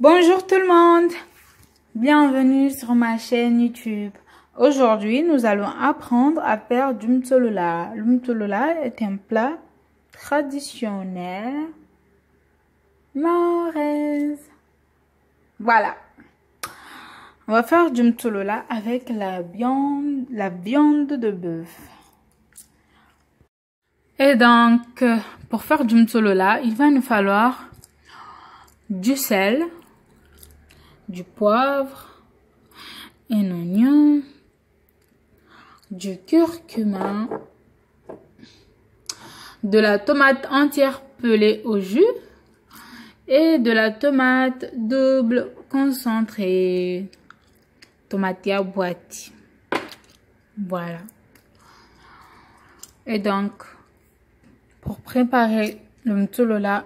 Bonjour tout le monde, bienvenue sur ma chaîne YouTube. Aujourd'hui, nous allons apprendre à faire du mtolola. Le mtolola est un plat traditionnel mahorais. Voilà, on va faire du mtolola avec la viande de bœuf. Et donc, pour faire du mtolola, il va nous falloir du sel, du poivre, un oignon, du curcuma, de la tomate entière pelée au jus et de la tomate double concentrée, tomate à boîte. Voilà. Et donc, pour préparer le mtolola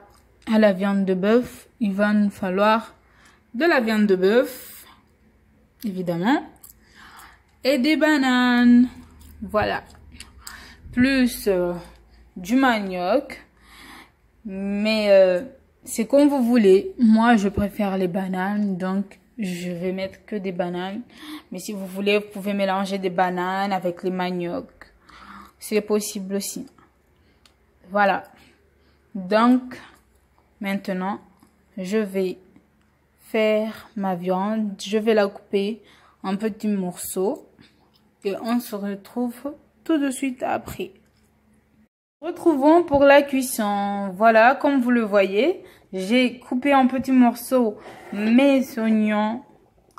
à la viande de bœuf, il va nous falloir de la viande de bœuf, évidemment, et des bananes, voilà, plus du manioc, mais c'est comme vous voulez. Moi, je préfère les bananes, donc je vais mettre que des bananes, mais si vous voulez, vous pouvez mélanger des bananes avec les manioc, c'est possible aussi. Voilà, donc maintenant, je vais faire ma viande, je vais la couper en petits morceaux et on se retrouve tout de suite après. Retrouvons pour la cuisson. Voilà, comme vous le voyez, j'ai coupé en petits morceaux mes oignons.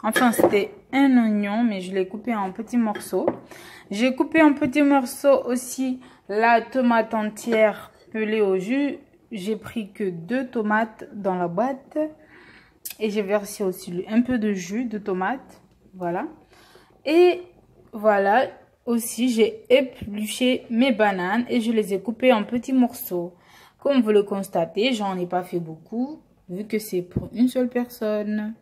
Enfin, c'était un oignon, mais je l'ai coupé en petits morceaux. J'ai coupé en petits morceaux aussi la tomate entière pelée au jus. J'ai pris que 2 tomates dans la boîte. Et j'ai versé aussi un peu de jus de tomate. Voilà. Et voilà. Aussi, j'ai épluché mes bananes et je les ai coupées en petits morceaux. Comme vous le constatez, j'en ai pas fait beaucoup, vu que c'est pour une seule personne.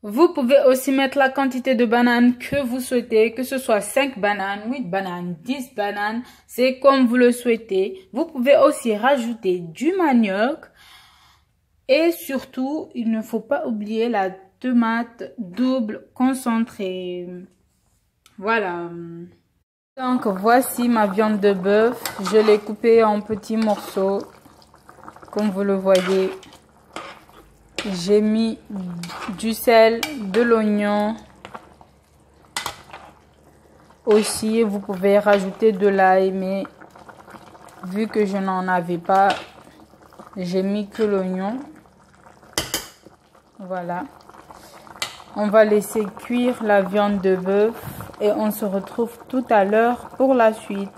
Vous pouvez aussi mettre la quantité de bananes que vous souhaitez, que ce soit 5 bananes, 8 bananes, 10 bananes. C'est comme vous le souhaitez. Vous pouvez aussi rajouter du manioc. Et surtout, il ne faut pas oublier la tomate double concentrée. Voilà. Donc, voici ma viande de bœuf. Je l'ai coupée en petits morceaux. Comme vous le voyez. J'ai mis du sel, de l'oignon. Aussi, vous pouvez rajouter de l'ail, mais vu que je n'en avais pas, j'ai mis que l'oignon. Voilà. On va laisser cuire la viande de bœuf et on se retrouve tout à l'heure pour la suite.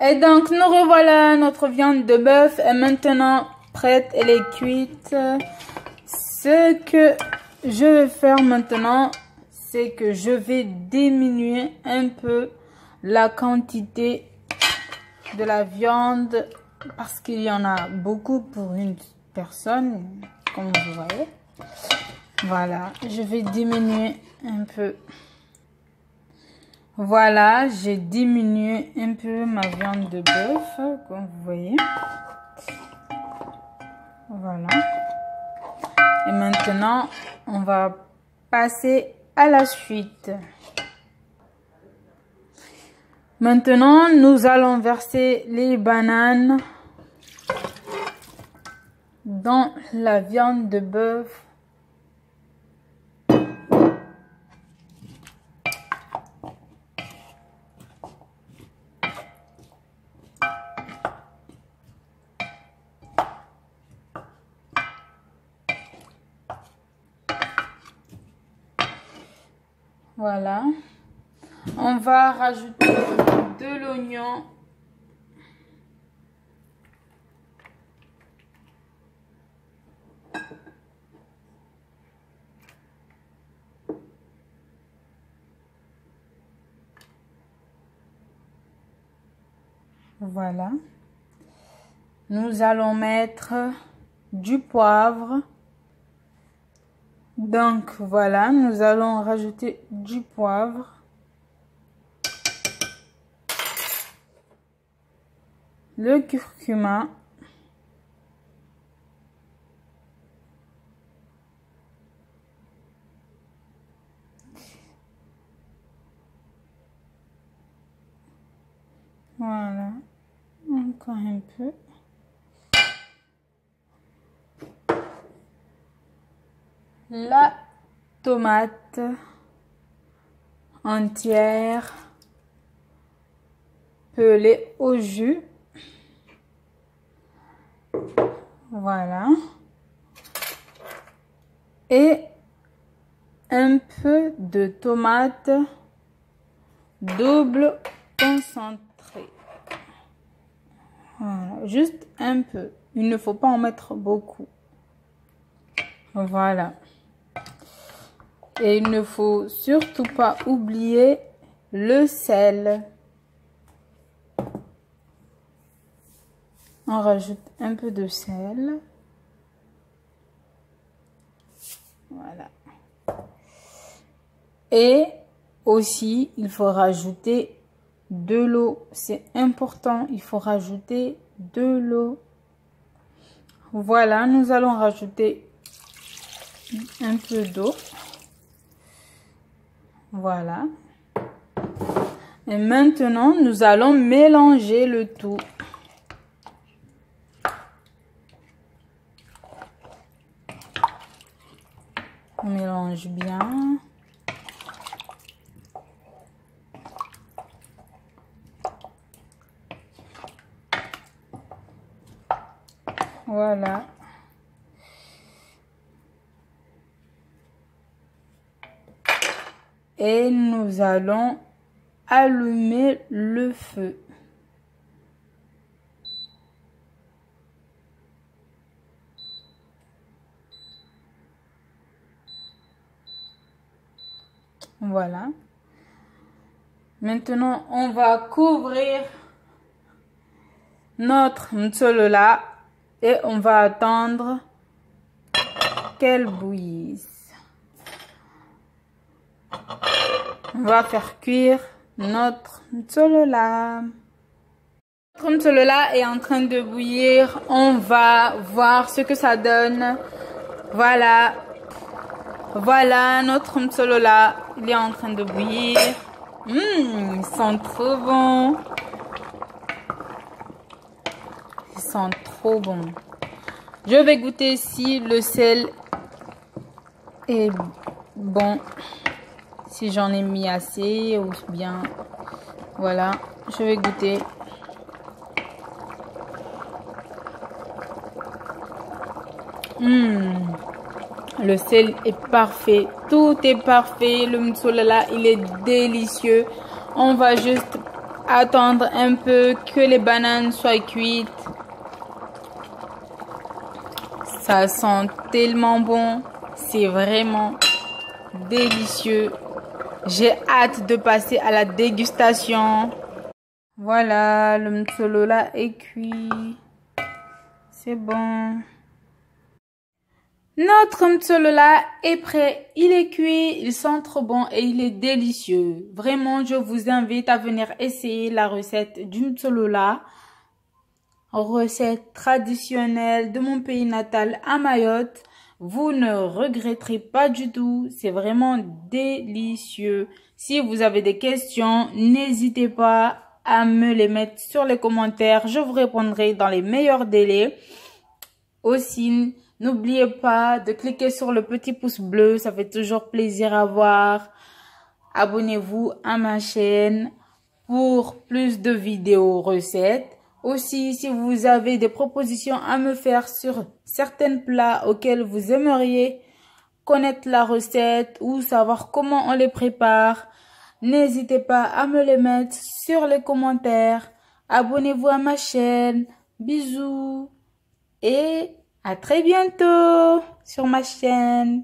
Et donc, nous revoilà, notre viande de bœuf est maintenant prête, elle est cuite. Ce que je vais faire maintenant, c'est que je vais diminuer un peu la quantité de la viande parce qu'il y en a beaucoup pour une personne, comme vous voyez. Voilà, je vais diminuer un peu. Voilà, j'ai diminué un peu ma viande de bœuf, comme vous voyez. Voilà. Et maintenant, on va passer à la suite. Maintenant, nous allons verser les bananes dans la viande de bœuf. Voilà. On va rajouter de l'oignon. Voilà. Nous allons mettre du poivre. Donc voilà, nous allons rajouter du poivre. Le curcuma. Voilà. Encore un peu. La tomate entière pelée au jus. Voilà. Et un peu de tomate double concentré. Voilà, juste un peu. Il ne faut pas en mettre beaucoup. Voilà. Et il ne faut surtout pas oublier le sel. On rajoute un peu de sel. Voilà. Et aussi, il faut rajouter de l'eau. C'est important, il faut rajouter de l'eau. Voilà, nous allons rajouter un peu d'eau. Voilà. Et maintenant, nous allons mélanger le tout. On mélange bien. Voilà. Et nous allons allumer le feu. Voilà. Maintenant, on va couvrir notre mtsolola et on va attendre qu'elle bouillisse. On va faire cuire notre mtsolola. Notre mtsolola est en train de bouillir. On va voir ce que ça donne. Voilà. Voilà notre mtsolola. Il est en train de bouillir. Ils sont trop bons. Ils sont trop bons. Je vais goûter si le sel est bon. Si j'en ai mis assez ou bien. Voilà. Je vais goûter. Le sel est parfait. Tout est parfait. Le mtsolola, il est délicieux. On va juste attendre un peu que les bananes soient cuites. Ça sent tellement bon. C'est vraiment délicieux. J'ai hâte de passer à la dégustation. Voilà, le mtsolola est cuit. C'est bon. Notre mtsolola est prêt, il est cuit, il sent trop bon et il est délicieux. Vraiment, je vous invite à venir essayer la recette du mtsolola. Recette traditionnelle de mon pays natal à Mayotte. Vous ne regretterez pas du tout, c'est vraiment délicieux. Si vous avez des questions, n'hésitez pas à me les mettre sur les commentaires. Je vous répondrai dans les meilleurs délais. Aussi, n'oubliez pas de cliquer sur le petit pouce bleu, ça fait toujours plaisir à voir. Abonnez-vous à ma chaîne pour plus de vidéos recettes. Aussi, si vous avez des propositions à me faire sur certains plats auxquels vous aimeriez connaître la recette ou savoir comment on les prépare, n'hésitez pas à me les mettre sur les commentaires. Abonnez-vous à ma chaîne. Bisous et à très bientôt sur ma chaîne.